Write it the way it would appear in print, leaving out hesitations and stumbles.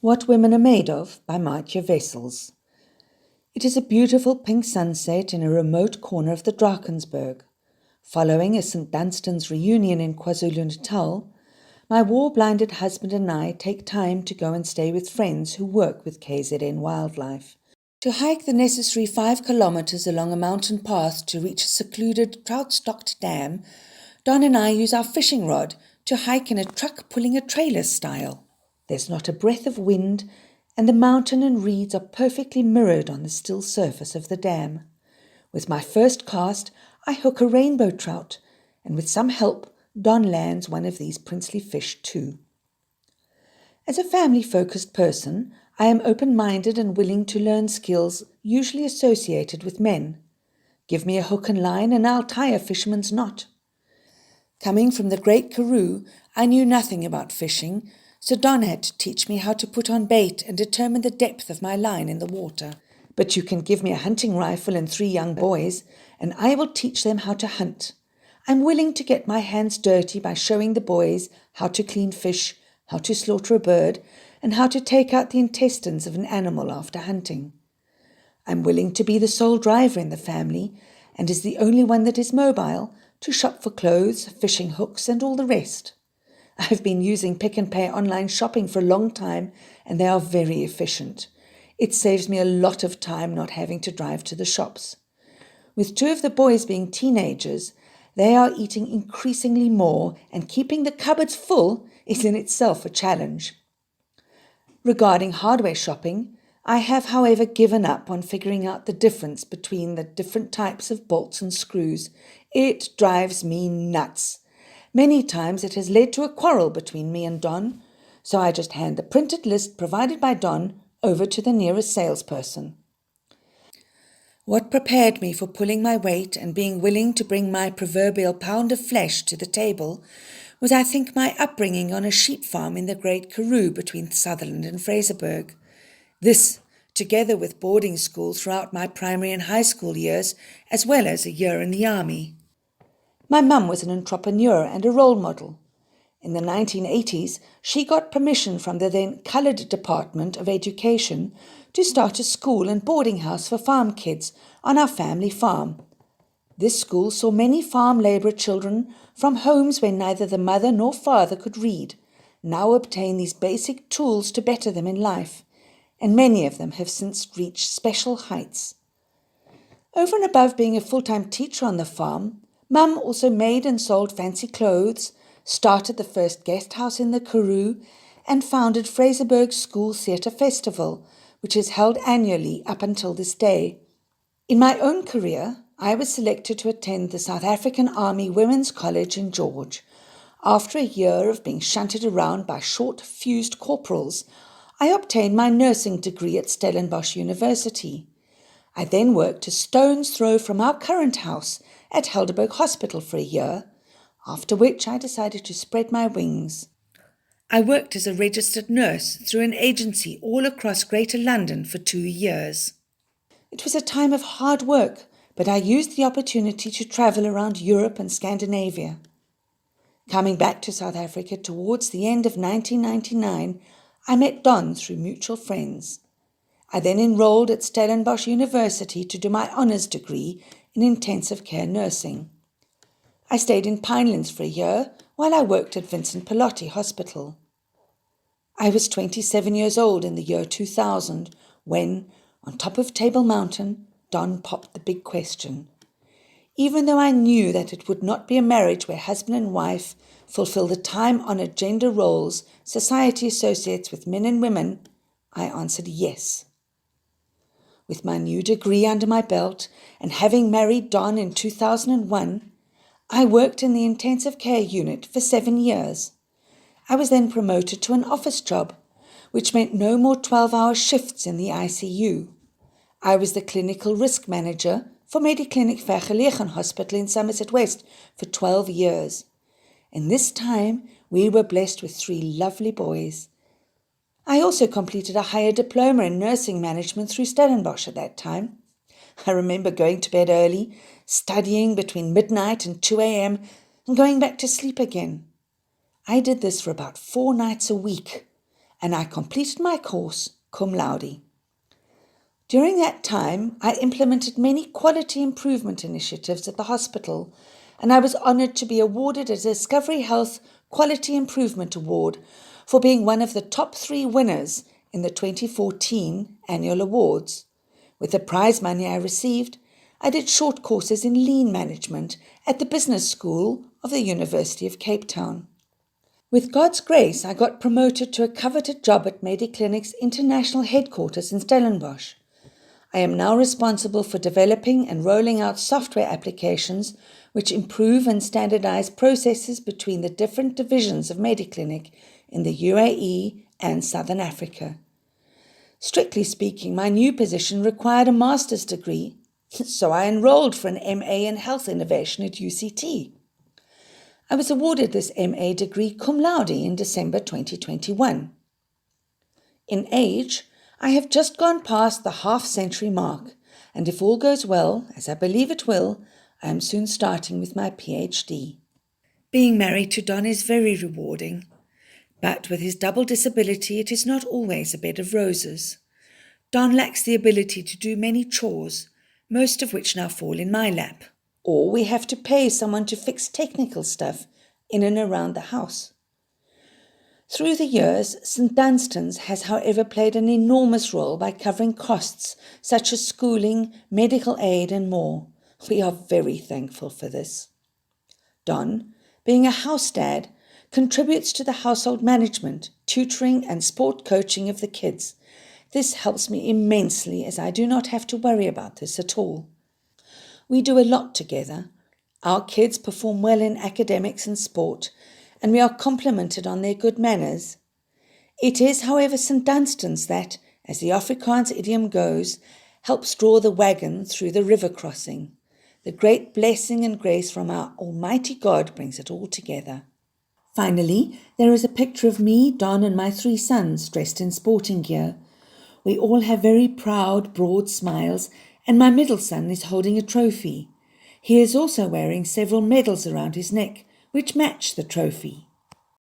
What Women Are Made Of by Maatje Wessels. It is a beautiful pink sunset in a remote corner of the Drakensberg. Following a St. Dunstan's reunion in KwaZulu-Natal, my war-blinded husband and I take time to go and stay with friends who work with KZN Wildlife. To hike the necessary 5 kilometers along a mountain path to reach a secluded trout-stocked dam, Don and I use our fishing rod to hike in a truck pulling a trailer style. There's not a breath of wind, and the mountain and reeds are perfectly mirrored on the still surface of the dam. With my first cast, I hook a rainbow trout, and with some help, Don lands one of these princely fish too. As a family-focused person, I am open-minded and willing to learn skills usually associated with men. Give me a hook and line and I'll tie a fisherman's knot. Coming from the Great Karoo, I knew nothing about fishing, so Don had to teach me how to put on bait and determine the depth of my line in the water. But you can give me a hunting rifle and 3 young boys, and I will teach them how to hunt. I'm willing to get my hands dirty by showing the boys how to clean fish, how to slaughter a bird, and how to take out the intestines of an animal after hunting. I'm willing to be the sole driver in the family, and as the only one that is mobile, to shop for clothes, fishing hooks, and all the rest. I've been using Pick n Pay online shopping for a long time, and they are very efficient. It saves me a lot of time not having to drive to the shops. With 2 of the boys being teenagers, they are eating increasingly more, and keeping the cupboards full is in itself a challenge. Regarding hardware shopping, I have, however, given up on figuring out the difference between the different types of bolts and screws. It drives me nuts. Many times it has led to a quarrel between me and Don, so I just hand the printed list provided by Don over to the nearest salesperson. What prepared me for pulling my weight and being willing to bring my proverbial pound of flesh to the table was, I think, my upbringing on a sheep farm in the Great Karoo between Sutherland and Fraserburg. This, together with boarding school throughout my primary and high school years, as well as a year in the army. My mum was an entrepreneur and a role model. In the 1980s, she got permission from the then Coloured Department of Education to start a school and boarding house for farm kids on our family farm. This school saw many farm labourer children from homes where neither the mother nor father could read, now obtain these basic tools to better them in life, and many of them have since reached special heights. Over and above being a full-time teacher on the farm, Mum also made and sold fancy clothes, started the first guest house in the Karoo, and founded Fraserburg School Theatre Festival, which is held annually up until this day. In my own career, I was selected to attend the South African Army Women's College in George. After a year of being shunted around by short-fused corporals, I obtained my nursing degree at Stellenbosch University. I then worked a stone's throw from our current house at Helderberg Hospital for a year, after which I decided to spread my wings. I worked as a registered nurse through an agency all across Greater London for 2 years. It was a time of hard work, but I used the opportunity to travel around Europe and Scandinavia. Coming back to South Africa towards the end of 1999, I met Don through mutual friends. I then enrolled at Stellenbosch University to do my honours degree in intensive care nursing. I stayed in Pinelands for a year while I worked at Vincent Pallotti Hospital. I was 27 years old in the year 2000 when, on top of Table Mountain, Don popped the big question. Even though I knew that it would not be a marriage where husband and wife fulfill the time-honoured gender roles society associates with men and women, I answered yes. With my new degree under my belt and having married Don in 2001, I worked in the intensive care unit for 7 years. I was then promoted to an office job, which meant no more 12-hour shifts in the ICU. I was the clinical risk manager for Mediclinic Vergelegen Hospital in Somerset West for 12 years. In this time, we were blessed with 3 lovely boys. I also completed a higher diploma in nursing management through Stellenbosch at that time. I remember going to bed early, studying between midnight and 2 a.m. and going back to sleep again. I did this for about 4 nights a week, and I completed my course cum laude. During that time, I implemented many quality improvement initiatives at the hospital, and I was honoured to be awarded a Discovery Health Quality Improvement Award for being one of the top 3 winners in the 2014 annual awards. With the prize money I received, I did short courses in lean management at the Business School of the University of Cape Town. With God's grace, I got promoted to a coveted job at Mediclinic's international headquarters in Stellenbosch. I am now responsible for developing and rolling out software applications which improve and standardize processes between the different divisions of Mediclinic in the UAE and Southern Africa. Strictly speaking, my new position required a master's degree, so I enrolled for an MA in Health Innovation at UCT. I was awarded this MA degree cum laude in December 2021. In age, I have just gone past the half-century mark, and if all goes well, as I believe it will, I am soon starting with my PhD. Being married to Don is very rewarding, but with his double disability, it is not always a bed of roses. Don lacks the ability to do many chores, most of which now fall in my lap, or we have to pay someone to fix technical stuff in and around the house. Through the years, St Dunstan's has however played an enormous role by covering costs such as schooling, medical aid and more. We are very thankful for this. Don, being a house dad, contributes to the household management, tutoring and sport coaching of the kids. This helps me immensely as I do not have to worry about this at all. We do a lot together. Our kids perform well in academics and sport, and we are complimented on their good manners. It is, however, St Dunstan's that, as the Afrikaans idiom goes, helps draw the wagon through the river crossing. The great blessing and grace from our Almighty God brings it all together. Finally, there is a picture of me, Don, and my 3 sons dressed in sporting gear. We all have very proud, broad smiles, and my middle son is holding a trophy. He is also wearing several medals around his neck, which match the trophy.